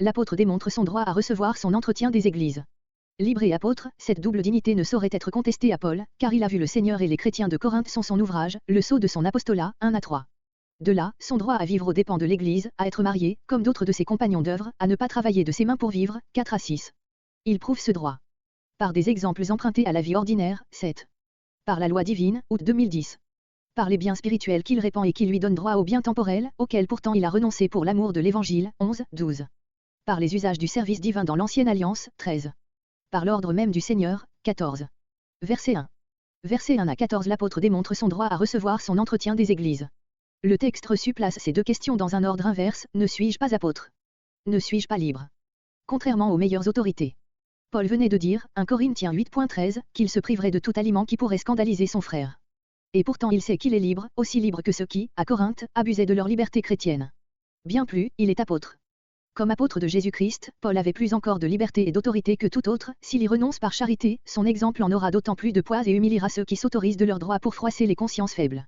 L'apôtre démontre son droit à recevoir son entretien des églises. Libre et apôtre, cette double dignité ne saurait être contestée à Paul, car il a vu le Seigneur et les chrétiens de Corinthe sont son ouvrage, le sceau de son apostolat, 1 à 3. De là, son droit à vivre aux dépens de l'Église, à être marié, comme d'autres de ses compagnons d'œuvre, à ne pas travailler de ses mains pour vivre, 4 à 6. Il prouve ce droit par des exemples empruntés à la vie ordinaire, 7. Par la loi divine, août 2010. Par les biens spirituels qu'il répand et qui lui donnent droit aux biens temporels, auxquels pourtant il a renoncé pour l'amour de l'Évangile, 11, 12. Par les usages du service divin dans l'Ancienne Alliance, 13. Par l'ordre même du Seigneur, 14. Verset 1. Verset 1 à 14. L'apôtre démontre son droit à recevoir son entretien des églises. Le texte reçu place ces deux questions dans un ordre inverse, ne suis-je pas apôtre? Ne suis-je pas libre? Contrairement aux meilleures autorités. Paul venait de dire, 1 Corinthiens 8.13, qu'il se priverait de tout aliment qui pourrait scandaliser son frère. Et pourtant il sait qu'il est libre, aussi libre que ceux qui, à Corinthe, abusaient de leur liberté chrétienne. Bien plus, il est apôtre. Comme apôtre de Jésus-Christ, Paul avait plus encore de liberté et d'autorité que tout autre, s'il y renonce par charité, son exemple en aura d'autant plus de poids et humiliera ceux qui s'autorisent de leurs droits pour froisser les consciences faibles.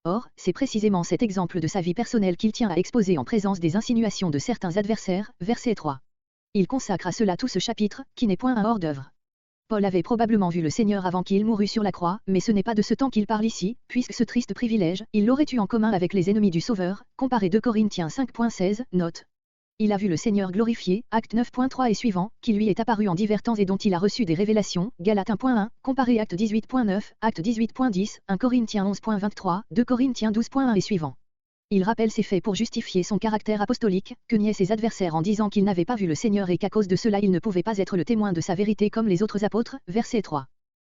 Or, c'est précisément cet exemple de sa vie personnelle qu'il tient à exposer en présence des insinuations de certains adversaires, verset 3. Il consacre à cela tout ce chapitre, qui n'est point un hors-d'œuvre. Paul avait probablement vu le Seigneur avant qu'il mourût sur la croix, mais ce n'est pas de ce temps qu'il parle ici, puisque ce triste privilège, il l'aurait eu en commun avec les ennemis du Sauveur, comparé 2 Corinthiens 5.16, note. Il a vu le Seigneur glorifié, acte 9.3 et suivant, qui lui est apparu en divers temps et dont il a reçu des révélations, Galates 1.1, comparé acte 18.9, acte 18.10, 1 Corinthiens 11.23, 2 Corinthiens 12.1 et suivant. Il rappelle ces faits pour justifier son caractère apostolique, que niaient ses adversaires en disant qu'il n'avait pas vu le Seigneur et qu'à cause de cela il ne pouvait pas être le témoin de sa vérité comme les autres apôtres, verset 3.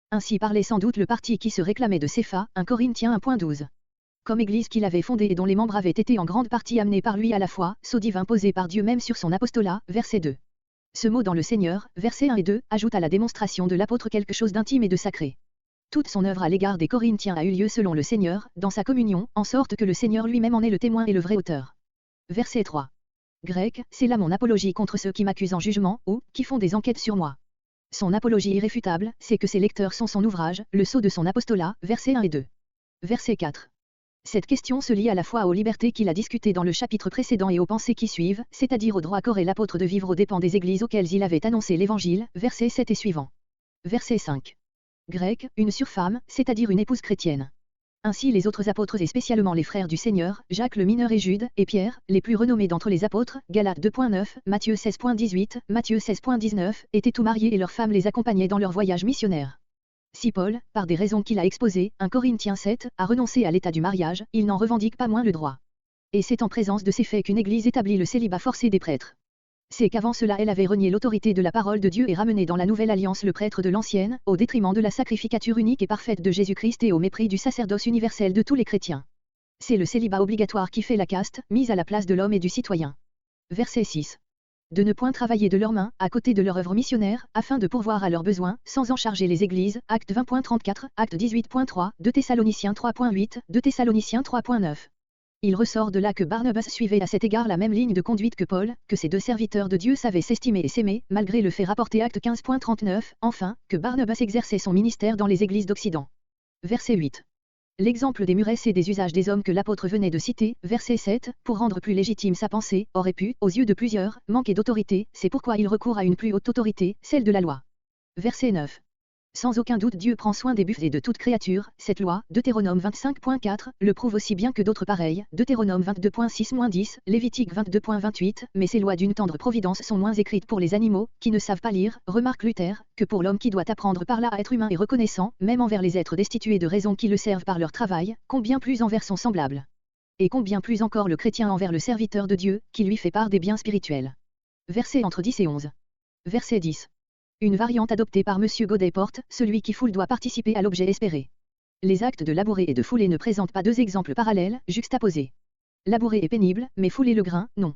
Ainsi parlait sans doute le parti qui se réclamait de Cépha, 1 Corinthiens 1.12. Comme église qu'il avait fondée et dont les membres avaient été en grande partie amenés par lui à la foi, sceau divin posé par Dieu même sur son apostolat, verset 2. Ce mot dans le Seigneur, versets 1 et 2, ajoute à la démonstration de l'apôtre quelque chose d'intime et de sacré. Toute son œuvre à l'égard des Corinthiens a eu lieu selon le Seigneur, dans sa communion, en sorte que le Seigneur lui-même en est le témoin et le vrai auteur. Verset 3. Grec, c'est là mon apologie contre ceux qui m'accusent en jugement, ou, qui font des enquêtes sur moi. Son apologie irréfutable, c'est que ses lecteurs sont son ouvrage, le sceau de son apostolat, versets 1 et 2. Verset 4. Cette question se lie à la fois aux libertés qu'il a discutées dans le chapitre précédent et aux pensées qui suivent, c'est-à-dire au droit qu'aurait l'apôtre de vivre aux dépens des églises auxquelles il avait annoncé l'évangile, versets 7 et suivants. Verset 5. Grec, une surfemme, c'est-à-dire une épouse chrétienne. Ainsi les autres apôtres et spécialement les frères du Seigneur, Jacques le mineur et Jude, et Pierre, les plus renommés d'entre les apôtres, Galates 2.9, Matthieu 16.18, Matthieu 16.19, étaient tous mariés et leurs femmes les accompagnaient dans leur voyage missionnaire. Si Paul, par des raisons qu'il a exposées, 1 Corinthiens 7, a renoncé à l'état du mariage, il n'en revendique pas moins le droit. Et c'est en présence de ces faits qu'une église établit le célibat forcé des prêtres. C'est qu'avant cela elle avait renié l'autorité de la parole de Dieu et ramené dans la nouvelle alliance le prêtre de l'ancienne, au détriment de la sacrificature unique et parfaite de Jésus-Christ et au mépris du sacerdoce universel de tous les chrétiens. C'est le célibat obligatoire qui fait la caste, mise à la place de l'homme et du citoyen. Verset 6. De ne point travailler de leurs mains, à côté de leur œuvre missionnaire, afin de pourvoir à leurs besoins, sans en charger les églises, acte 20.34, acte 18.3, 2 Thessaloniciens 3.8, 2 Thessaloniciens 3.9. Il ressort de là que Barnabas suivait à cet égard la même ligne de conduite que Paul, que ces deux serviteurs de Dieu savaient s'estimer et s'aimer, malgré le fait rapporté acte 15.39, enfin, que Barnabas exerçait son ministère dans les églises d'Occident. Verset 8. L'exemple des muresses et des usages des hommes que l'apôtre venait de citer, verset 7, pour rendre plus légitime sa pensée, aurait pu, aux yeux de plusieurs, manquer d'autorité, c'est pourquoi il recourt à une plus haute autorité, celle de la loi. Verset 9. Sans aucun doute Dieu prend soin des buffles et de toute créature, cette loi, Deutéronome 25.4, le prouve aussi bien que d'autres pareils, Deutéronome 22.6-10, Lévitique 22.28, mais ces lois d'une tendre providence sont moins écrites pour les animaux, qui ne savent pas lire, remarque Luther, que pour l'homme qui doit apprendre par là à être humain et reconnaissant, même envers les êtres destitués de raison qui le servent par leur travail, combien plus envers son semblable. Et combien plus encore le chrétien envers le serviteur de Dieu, qui lui fait part des biens spirituels. Versets entre 10 et 11. Verset 10. Une variante adoptée par M. Godet porte, celui qui foule doit participer à l'objet espéré. Les actes de labourer et de fouler ne présentent pas deux exemples parallèles, juxtaposés. Labourer est pénible, mais fouler le grain, non.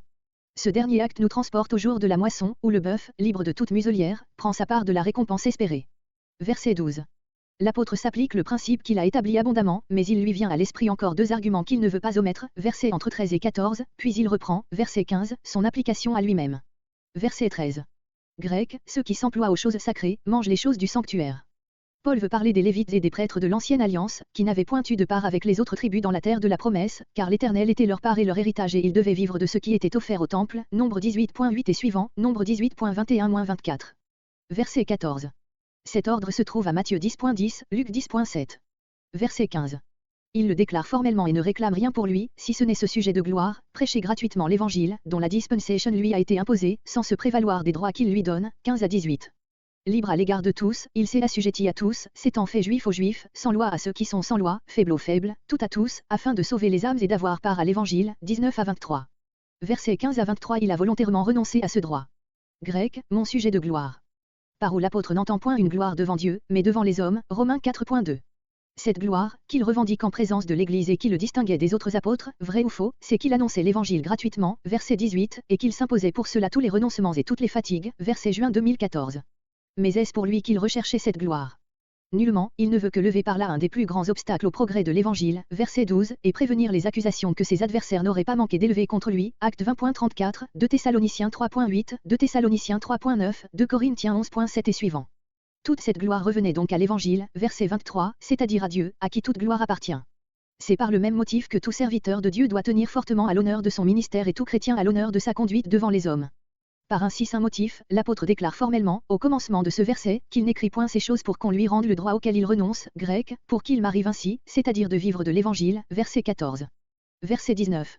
Ce dernier acte nous transporte au jour de la moisson, où le bœuf, libre de toute muselière, prend sa part de la récompense espérée. Verset 12. L'apôtre s'applique le principe qu'il a établi abondamment, mais il lui vient à l'esprit encore deux arguments qu'il ne veut pas omettre, versets entre 13 et 14, puis il reprend, verset 15, son application à lui-même. Verset 13. Grec, ceux qui s'emploient aux choses sacrées, mangent les choses du sanctuaire. Paul veut parler des Lévites et des prêtres de l'Ancienne Alliance, qui n'avaient point eu de part avec les autres tribus dans la terre de la promesse, car l'Éternel était leur part et leur héritage et ils devaient vivre de ce qui était offert au temple, Nombre 18.8 et suivant, Nombre 18.21-24. Verset 14. Cet ordre se trouve à Matthieu 10.10, Luc 10.7. Verset 15. Il le déclare formellement et ne réclame rien pour lui, si ce n'est ce sujet de gloire, prêcher gratuitement l'Évangile, dont la dispensation lui a été imposée, sans se prévaloir des droits qu'il lui donne, 15 à 18. Libre à l'égard de tous, il s'est assujetti à tous, s'étant fait juif aux juifs, sans loi à ceux qui sont sans loi, faible aux faibles, tout à tous, afin de sauver les âmes et d'avoir part à l'Évangile, 19 à 23. Versets 15 à 23. Il a volontairement renoncé à ce droit. Grec, mon sujet de gloire. Par où l'apôtre n'entend point une gloire devant Dieu, mais devant les hommes, Romains 4.2. Cette gloire, qu'il revendique en présence de l'Église et qui le distinguait des autres apôtres, vrai ou faux, c'est qu'il annonçait l'Évangile gratuitement, verset 18, et qu'il s'imposait pour cela tous les renoncements et toutes les fatigues, verset juin 2014. Mais est-ce pour lui qu'il recherchait cette gloire? Nullement, il ne veut que lever par là un des plus grands obstacles au progrès de l'Évangile, verset 12, et prévenir les accusations que ses adversaires n'auraient pas manqué d'élever contre lui, acte 20.34, 2 Thessaloniciens 3.8, 2 Thessaloniciens 3.9, 2 Corinthiens 11.7 et suivants. Toute cette gloire revenait donc à l'Évangile, verset 23, c'est-à-dire à Dieu, à qui toute gloire appartient. C'est par le même motif que tout serviteur de Dieu doit tenir fortement à l'honneur de son ministère et tout chrétien à l'honneur de sa conduite devant les hommes. Par un si saint motif, l'apôtre déclare formellement, au commencement de ce verset, qu'il n'écrit point ces choses pour qu'on lui rende le droit auquel il renonce, grec, pour qu'il m'arrive ainsi, c'est-à-dire de vivre de l'Évangile, verset 14. Verset 19.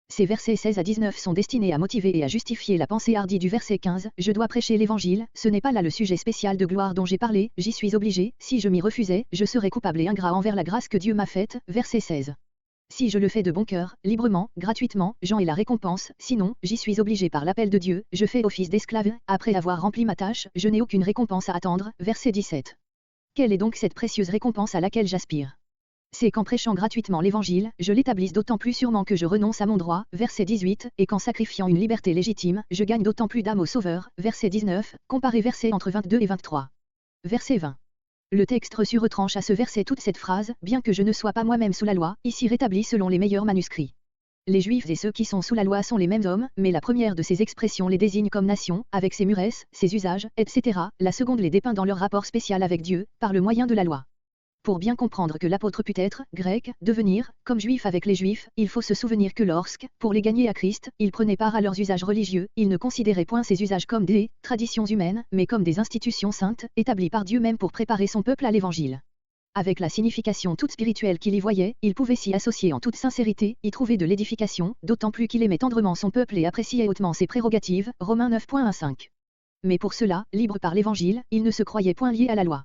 Ces versets 16 à 19 sont destinés à motiver et à justifier la pensée hardie du verset 15, je dois prêcher l'Évangile, ce n'est pas là le sujet spécial de gloire dont j'ai parlé, j'y suis obligé, si je m'y refusais, je serais coupable et ingrat envers la grâce que Dieu m'a faite, verset 16. Si je le fais de bon cœur, librement, gratuitement, j'en ai la récompense, sinon, j'y suis obligé par l'appel de Dieu, je fais office d'esclave, après avoir rempli ma tâche, je n'ai aucune récompense à attendre, verset 17. Quelle est donc cette précieuse récompense à laquelle j'aspire? C'est qu'en prêchant gratuitement l'Évangile, je l'établisse d'autant plus sûrement que je renonce à mon droit, verset 18, et qu'en sacrifiant une liberté légitime, je gagne d'autant plus d'âmes au Sauveur, verset 19, comparé verset entre 22 et 23. Verset 20. Le texte reçu retranche à ce verset toute cette phrase, bien que je ne sois pas moi-même sous la loi, ici rétablie selon les meilleurs manuscrits. Les Juifs et ceux qui sont sous la loi sont les mêmes hommes, mais la première de ces expressions les désigne comme nation, avec ses muresses, ses usages, etc., la seconde les dépeint dans leur rapport spécial avec Dieu, par le moyen de la loi. Pour bien comprendre que l'apôtre put être, grec, devenir, comme juif avec les juifs, il faut se souvenir que lorsque, pour les gagner à Christ, ils prenaient part à leurs usages religieux, ils ne considéraient point ces usages comme des traditions humaines, mais comme des institutions saintes, établies par Dieu même pour préparer son peuple à l'Évangile. Avec la signification toute spirituelle qu'il y voyait, il pouvait s'y associer en toute sincérité, y trouver de l'édification, d'autant plus qu'il aimait tendrement son peuple et appréciait hautement ses prérogatives, Romains 9.15. Mais pour cela, libre par l'Évangile, il ne se croyait point lié à la loi.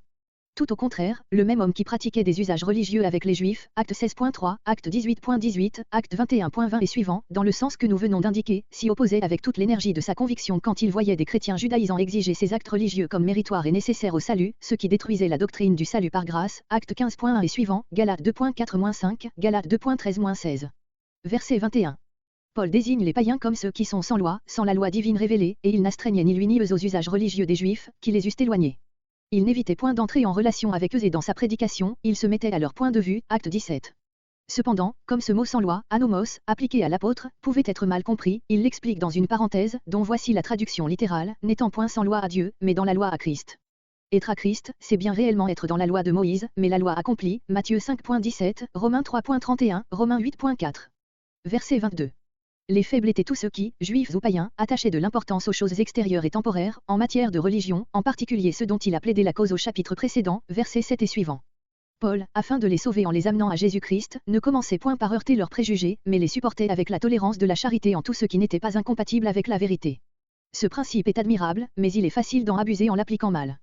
Tout au contraire, le même homme qui pratiquait des usages religieux avec les Juifs, acte 16.3, acte 18.18, acte 21.20 et suivants, dans le sens que nous venons d'indiquer, s'y opposait avec toute l'énergie de sa conviction quand il voyait des chrétiens judaïsants exiger ces actes religieux comme méritoires et nécessaires au salut, ce qui détruisait la doctrine du salut par grâce, acte 15.1 et suivants, Galates 2.4-5, Galates 2.13-16. Verset 21. Paul désigne les païens comme ceux qui sont sans loi, sans la loi divine révélée, et il n'astreignait ni lui ni eux aux usages religieux des Juifs, qui les eussent éloignés. Il n'évitait point d'entrer en relation avec eux et dans sa prédication, il se mettait à leur point de vue, acte 17. Cependant, comme ce mot sans loi, anomos, appliqué à l'apôtre, pouvait être mal compris, il l'explique dans une parenthèse, dont voici la traduction littérale, n'étant point sans loi à Dieu, mais dans la loi à Christ. Être à Christ, c'est bien réellement être dans la loi de Moïse, mais la loi accomplie, Matthieu 5.17, Romains 3.31, Romains 8.4. Verset 22. Les faibles étaient tous ceux qui, juifs ou païens, attachaient de l'importance aux choses extérieures et temporaires, en matière de religion, en particulier ceux dont il a plaidé la cause au chapitre précédent, versets 7 et suivants. Paul, afin de les sauver en les amenant à Jésus-Christ, ne commençait point par heurter leurs préjugés, mais les supportait avec la tolérance de la charité en tout ce qui n'était pas incompatible avec la vérité. Ce principe est admirable, mais il est facile d'en abuser en l'appliquant mal.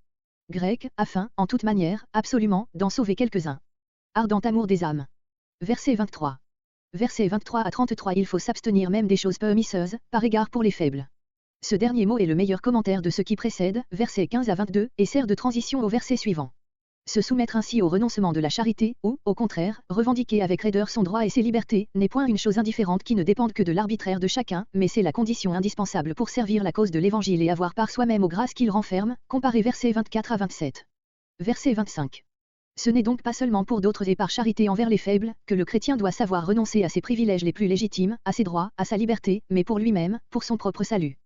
Grec, afin, en toute manière, absolument, d'en sauver quelques-uns. Ardent amour des âmes. Verset 23. Versets 23 à 33. Il faut s'abstenir même des choses permisseuses, par égard pour les faibles. Ce dernier mot est le meilleur commentaire de ce qui précède, versets 15 à 22, et sert de transition au verset suivant. Se soumettre ainsi au renoncement de la charité, ou, au contraire, revendiquer avec raideur son droit et ses libertés, n'est point une chose indifférente qui ne dépende que de l'arbitraire de chacun, mais c'est la condition indispensable pour servir la cause de l'Évangile et avoir part soi-même aux grâces qu'il renferme, comparez versets 24 à 27. Verset 25. Ce n'est donc pas seulement pour d'autres et par charité envers les faibles, que le chrétien doit savoir renoncer à ses privilèges les plus légitimes, à ses droits, à sa liberté, mais pour lui-même, pour son propre salut.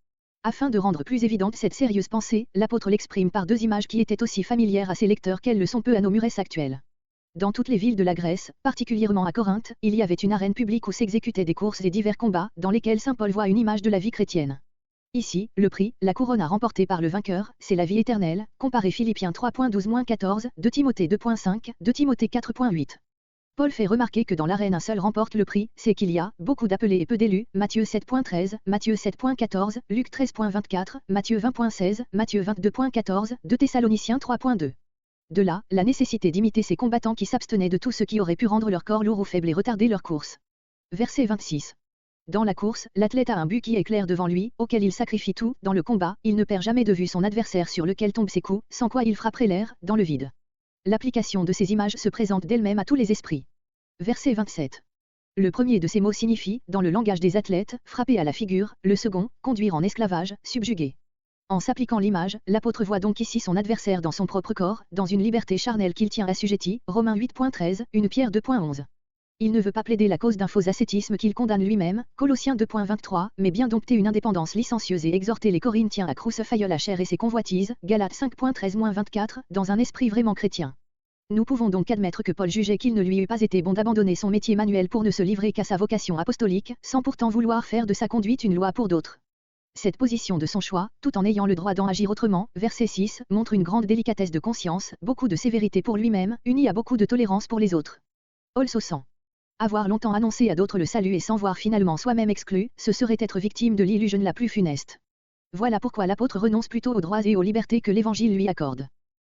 Afin de rendre plus évidente cette sérieuse pensée, l'apôtre l'exprime par deux images qui étaient aussi familières à ses lecteurs qu'elles le sont peu à nos murès actuels. Dans toutes les villes de la Grèce, particulièrement à Corinthe, il y avait une arène publique où s'exécutaient des courses et divers combats, dans lesquels saint Paul voit une image de la vie chrétienne. Ici, le prix, la couronne à remporter par le vainqueur, c'est la vie éternelle, comparé Philippiens 3.12-14, 2 Timothée 2.5, 2 Timothée 4.8. Paul fait remarquer que dans l'arène un seul remporte le prix, c'est qu'il y a beaucoup d'appelés et peu d'élus, Matthieu 7.13, Matthieu 7.14, Luc 13.24, Matthieu 20.16, Matthieu 22.14, 2 Thessaloniciens 3.2. De là, la nécessité d'imiter ces combattants qui s'abstenaient de tout ce qui aurait pu rendre leur corps lourd ou faible et retarder leur course. Verset 26. Dans la course, l'athlète a un but qui est clair devant lui, auquel il sacrifie tout. Dans le combat, il ne perd jamais de vue son adversaire sur lequel tombent ses coups, sans quoi il frapperait l'air, dans le vide. L'application de ces images se présente d'elle-même à tous les esprits. Verset 27. Le premier de ces mots signifie, dans le langage des athlètes, frapper à la figure, le second, conduire en esclavage, subjuguer. En s'appliquant l'image, l'apôtre voit donc ici son adversaire dans son propre corps, dans une liberté charnelle qu'il tient assujettie, Romains 8.13, 1 Pierre 2.11. Il ne veut pas plaider la cause d'un faux ascétisme qu'il condamne lui-même, Colossiens 2.23, mais bien dompter une indépendance licencieuse et exhorter les Corinthiens à crucifier la chair et ses convoitises, Galates 5.13-24, dans un esprit vraiment chrétien. Nous pouvons donc admettre que Paul jugeait qu'il ne lui eût pas été bon d'abandonner son métier manuel pour ne se livrer qu'à sa vocation apostolique, sans pourtant vouloir faire de sa conduite une loi pour d'autres. Cette position de son choix, tout en ayant le droit d'en agir autrement, verset 6, montre une grande délicatesse de conscience, beaucoup de sévérité pour lui-même, unie à beaucoup de tolérance pour les autres. Also 100. Avoir longtemps annoncé à d'autres le salut et s'en voir finalement soi-même exclu, ce serait être victime de l'illusion la plus funeste. Voilà pourquoi l'apôtre renonce plutôt aux droits et aux libertés que l'Évangile lui accorde.